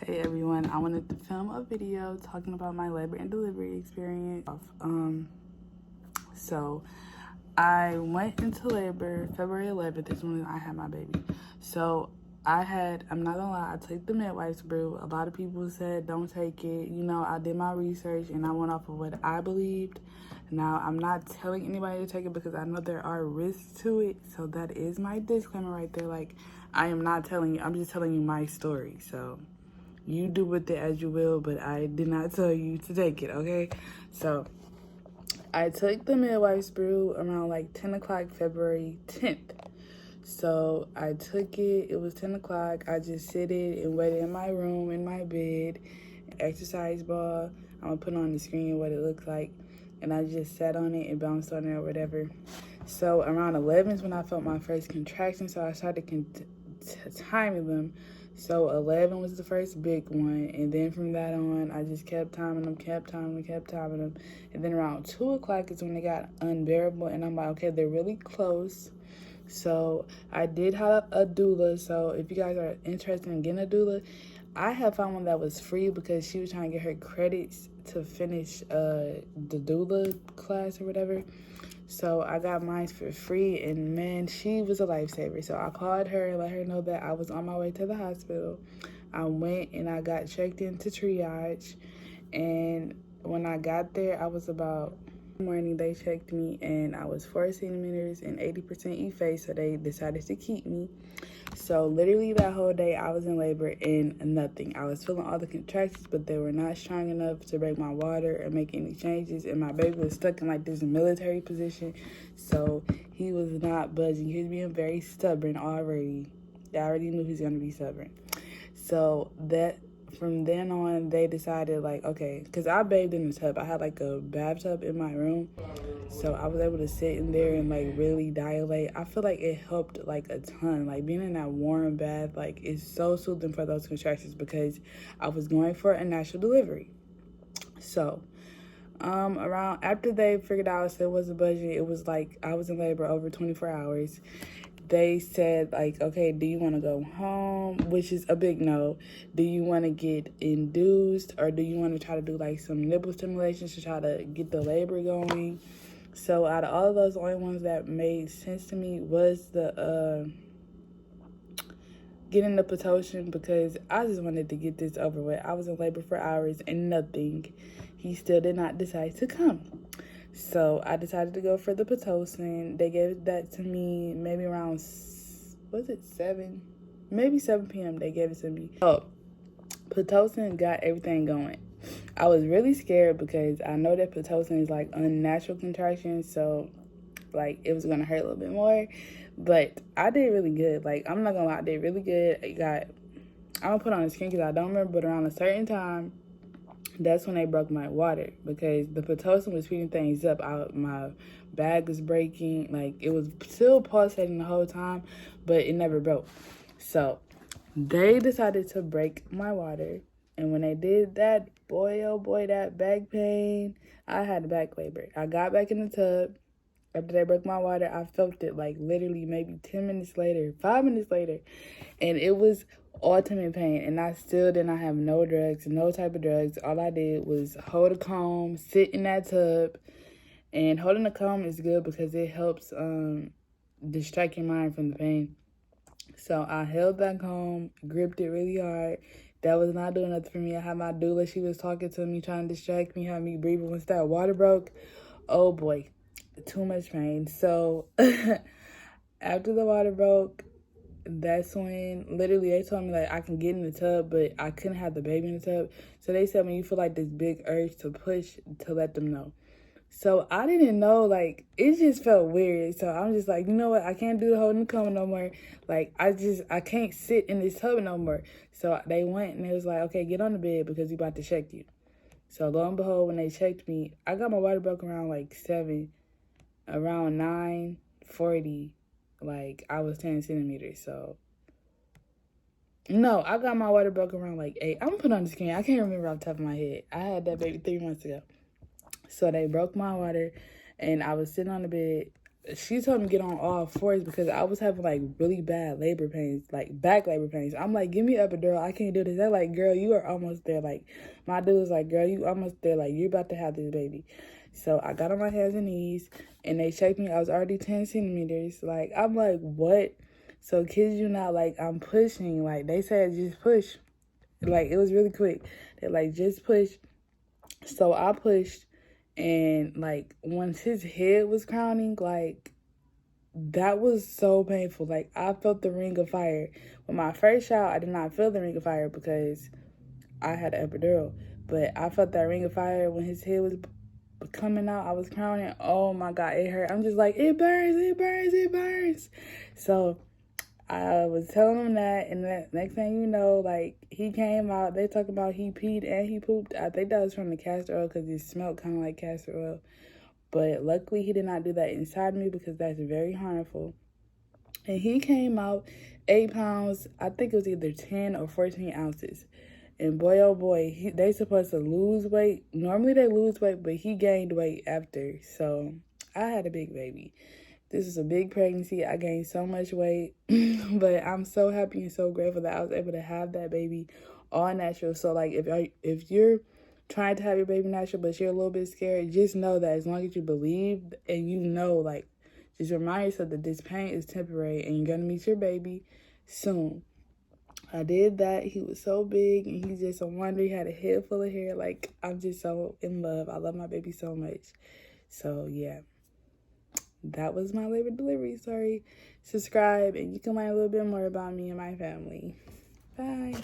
Hey everyone, I wanted to film a video talking about my labor and delivery experience. So I went into labor February 11th is when I had my baby. So I'm not gonna lie, I took the midwife's brew. A lot of people said don't take it. You know, I did my research and I went off of what I believed. Now, I'm not telling anybody to take it because I know there are risks to it. So that is my disclaimer right there. Like, I am not telling you, I'm just telling you my story. So you do with it as you will, but I did not tell you to take it, okay? So I took the midwife's brew around like 10 o'clock February 10th. So I took it, it was 10 o'clock. I just sitted and waited in my room, in my bed, exercise ball. I'm gonna put on the screen what it looks like. And I just sat on it and bounced on it or whatever. So around 11 is when I felt my first contraction, so I started timing them. So 11 was the first big one, and then from that on, I just kept timing them. And then around 2 o'clock is when they got unbearable, and I'm like, okay, they're really close. So I did have a doula, so if you guys are interested in getting a doula, I have found one that was free because she was trying to get her credits to finish the doula class or whatever. So I got mine for free, and man, she was a lifesaver. So I called her and let her know that I was on my way to the hospital. I went and I got checked into triage, and when I got there, I was about morning. They checked me and I was 4 centimeters and 80% efface, so they decided to keep me. So literally that whole day I was in labor and nothing. I was feeling all the contractions, but they were not strong enough to break my water or make any changes. And my baby was stuck in like this military position, so he was not budging. He was being very stubborn already. I already knew he was gonna be stubborn. So that from then on, they decided like, okay, because I bathed in the tub. I had like a bathtub in my room. So I was able to sit in there and like really dilate. I feel like it helped like a ton. Like being in that warm bath, like it's so soothing for those contractions because I was going for a natural delivery. So around after they figured out there was a budget, it was like I was in labor over 24 hours. They said like, okay, do you want to go home? Which is a big no. Do you want to get induced, or do you want to try to do like some nipple stimulations to try to get the labor going? So out of all of those, the only ones that made sense to me was the getting the Pitocin, because I just wanted to get this over with. I was in labor for hours and nothing. He still did not decide to come. So I decided to go for the Pitocin. They gave that to me maybe around, was it 7? Maybe 7 p.m. they gave it to me. Oh, Pitocin got everything going. I was really scared because I know that Pitocin is like unnatural contractions, so like it was gonna hurt a little bit more. But I did really good. Like, I'm not gonna lie, I did really good. I'm gonna put on the screen because I don't remember, but around a certain time, that's when they broke my water because the Pitocin was speeding things up. My bag was breaking. Like, it was still pulsating the whole time, but it never broke. So they decided to break my water. And when they did that, boy, oh boy, that back pain, I had back labor. I got back in the tub. After they broke my water, I felt it like literally maybe 10 minutes later, 5 minutes later. And it was ultimate pain. And I still did not have no drugs, no type of drugs. All I did was hold a comb, sit in that tub. And holding a comb is good because it helps distract your mind from the pain. So I held that comb, gripped it really hard. That was not doing nothing for me. I had my doula. She was talking to me, trying to distract me, had me breathing. Once that water broke, oh boy, too much pain. So after the water broke, that's when literally they told me like I can get in the tub, but I couldn't have the baby in the tub. So they said when you feel like this big urge to push, to let them know. So I didn't know, like, it just felt weird. So I'm just like, you know what? I can't do the holding the comb no more. Like, I can't sit in this tub no more. So they went and they was like, okay, get on the bed because we about to check you. So lo and behold, when they checked me, I got my water broke around like 7, around 9:40, like I was 10 centimeters. So no, I got my water broke around like 8. I'm gonna put on the screen. I can't remember off the top of my head. I had that baby 3 months ago. So they broke my water, and I was sitting on the bed. she told me to get on all fours because I was having like really bad labor pains, like back labor pains. I'm like, give me epidural. I can't do this. They're like, girl, you are almost there. Like, my dude was like, girl, you almost there. Like, you're about to have this baby. So I got on my hands and knees and they checked me. I was already 10 centimeters. Like, I'm like, what? So kids you not, like, I'm pushing. Like, they said just push. Like, it was really quick. They're like, just push. So I pushed. And, like, once his head was crowning, like, that was so painful. Like, I felt the ring of fire. With my first child, I did not feel the ring of fire because I had an epidural. But I felt that ring of fire when his head was coming out. I was crowning. Oh, my God, it hurt. I'm just like, it burns, it burns, it burns. So I was telling him that, and the next thing you know, like, he came out. They talking about he peed and he pooped. I think that was from the castor oil because it smelled kind of like castor oil. But luckily, he did not do that inside me because that's very harmful. And he came out 8 pounds. I think it was either 10 or 14 ounces. And boy, oh boy, they supposed to lose weight. Normally they lose weight, but he gained weight after. So I had a big baby. This is a big pregnancy. I gained so much weight, but I'm so happy and so grateful that I was able to have that baby all natural. So, like, if you're trying to have your baby natural, but you're a little bit scared, just know that as long as you believe and you know, like, just remind yourself that this pain is temporary and you're going to meet your baby soon. I did that. He was so big and he's just a wonder. He had a head full of hair. Like, I'm just so in love. I love my baby so much. So, yeah. That was my labor delivery story. Subscribe and you can learn a little bit more about me and my family. Bye.